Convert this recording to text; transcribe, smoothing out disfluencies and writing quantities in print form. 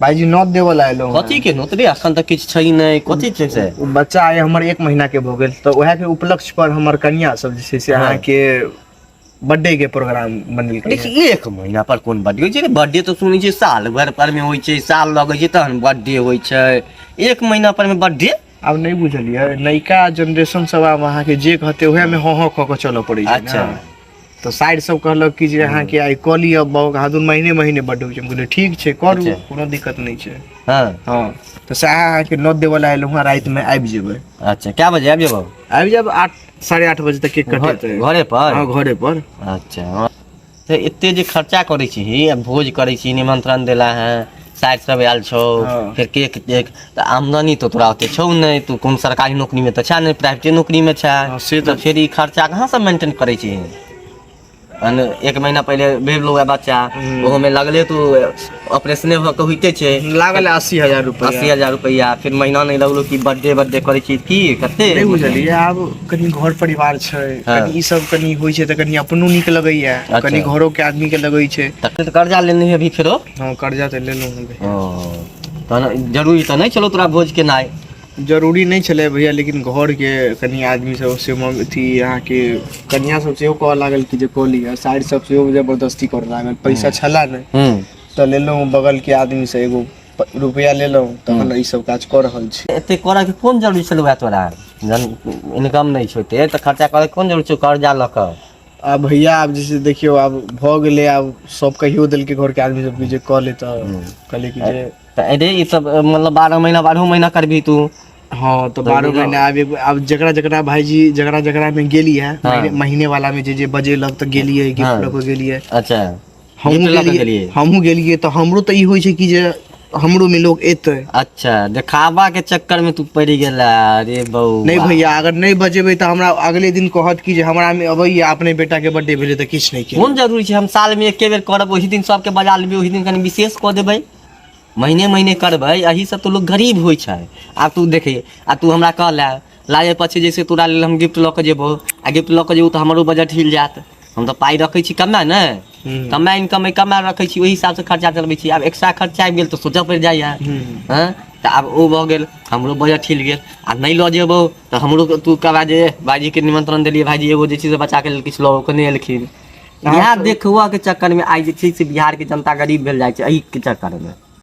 भाईजी नोत देवला आइलो कथी के नोत रे अखन तक किछ छै नै कथी छै से बच्चा आए हमर 1 महीना के भ गेल तो वह के उपलक्ष्य पर हमर कन्या सब जे छै से अहाँ के बर्थडे के प्रोग्राम बनल के देखिए 1 महीना पर कोन बर्थडे होय छै बर्थडे तो सुनै छै साल भर पर में होय छै साल लगै छै तहन बर्थडे होय छै 1 महीना पर में बर्थडे अब नहीं बुझलिए नयका जनरेशन सब अब अहाँ के जे कहते ओहे में हो क के चलो पड़ै छै अच्छा तो साइड सब कहलक कि जे अहाँ के आई कॉल अब बहादुर महीने महीने बर्थडे होय छै हम कहलिए ठीक छै करू कोनो दिक्कत नहीं छै हां हां तो से अहाँ के नोत देवला आइलो हुआ रात में आबि जेबै अच्छा क्या बजे आबि जेबो आबि जब 8 8:30 बजे तक केक कटेतै घरे पर हां घरे पर अच्छा तो एते जे खर्चा करै छी भोज करै छी निमंत्रण देला है साइड सब आयल छौ फिर केक केक तो आमदनी तो तोरा होते छौ नहीं तू कौन सरकारी नौकरी में तो छा नहीं प्राइवेट नौकरी में छा तो फिर ई खर्चा कहाँ से मेंटेन करे छी 1 महीना पहले भेल हुआ बच्चा ओहो में लगले तू ऑपरेशन हो के होइते छे लागल 80,000 रुपया 80,000 रुपया फिर महीना नहीं लगलो कि बर्थडे करे छी की कते नहीं बुझलिए अब कनी घर परिवार छै कनी ई सब कनी होय छै त कनी अपनो निक लगैया कनी घरो के आदमी के लगै छै त कर्जा लेने अभी फेरो हां कर्जा त लेलो हबे त जरूरी त नहीं चलो तोरा भोज के नाय जरूरी नहीं चले भैया लेकिन घर के कनी आदमी सब से थी यहाँ के कन्या सब से कह लागल कि जे कोली साइड सब से जबरदस्ती कर लागल पैसा छला नहीं तो ले लो बगल के आदमी से एगो रुपया ले लो तखन ई सब काज कर रहल छी एते करे के कोन जरूरी छलौ तोरा जन इनकम नहीं छोते त खर्चा करे कोन जरूरी छ कर्जा ल क अब भैया अब जैसे देखियो अब भ गेले अब सब कहियो दिल के घर के आदमी सब जे कह ले त कहले कि जे अरे ई सब मतलब 12 महीना 12 महीना करबी तू हाँ तो 12 महीना अब जकरा जकरा भाईजी जकरा जकरा में गेली है महीने वाला में जे बजेलक त गेली है गिफ्ट लग गेली है अच्छा हमहू गेलिए तो हमरो त ई होय छै कि जे हमरो में लोग एते अच्छा दिखावा के चक्कर में तू पड़ गेला अरे बहू नहीं भैया अगर नहीं बजेबे त हमरा अगले दिन कहत कि जे हमरा में अबैया अपने बेटा के बर्थडे भेले त किछ नहीं के कोन जरूरी छै हम साल में एके बेर करब ओही दिन सबके बजा लेबे ओही दिन कनी विशेष क देबै महीने महीने करबै यही सब तो लोग गरीब होय छै आ तू देखे आ तू हमरा कहला लाजे पछे जैसे तोरा लेल हम गिफ्ट ल के जेबो आ गिफ्ट ल के जेबो त हमरो बजट हिल जात हम तो पाई रखै छी कमा ने कमा इनकम कमा रखै छी ओही हिसाब से खर्चा चलबै छी अब एक्स्ट्रा खर्चा आबि गेल तो सोचऽ पड़ जाइया हां त अब ओ भ गेल हमरो बजट हिल गेल आ नहीं ल जेबो त हमरो तू कहबा जे भाईजी के निमंत्रण देलिए भाईजी एगो जे चीज बचा के लेल किछ ल के नहीं एलखिन बिहार देखुआ के चक्कर में आई जे छै से बिहार के जनता गरीब भेल जाय छै एही के चक्कर में